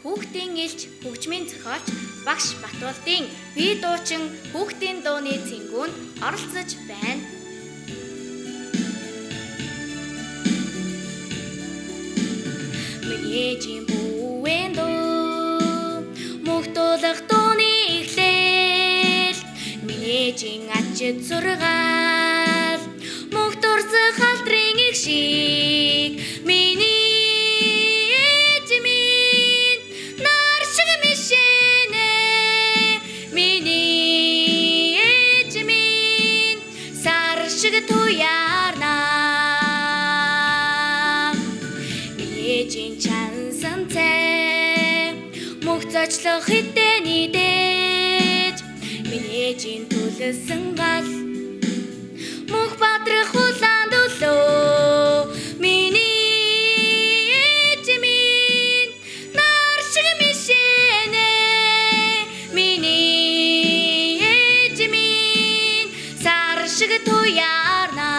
хүүхдийн элч хөгжмийн зохиолч багш Батболдын бие дуучин хүүхдийн дууны цэнгүүнд оролцож байна. Ээжийн бүвэн дуу мөхтөлөх дууны эхлэл ээжийн ачид сургаал мөхтөрсөх халтрын их шиг миний ээж минь нар шиг мишэнэ миний ээж минь сар шиг туяарна ээжийн чансан цай мөхцөчлөх хэдэний дээж миний ээжийн төлөсөн гал мөх бадрах улаан дөлөө миний ээж минь нар шиг мишэнэ миний ээж минь сар шиг туяарна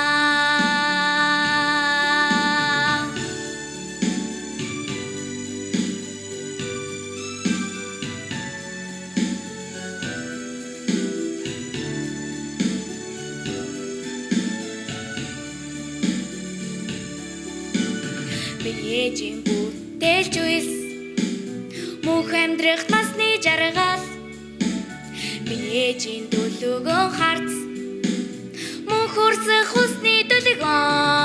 ээжийн бүтээлч үйс мөх амьдрах насны жаргал ээжийн дөлөгөн харц мөнх өрсөх усны дөлгөөн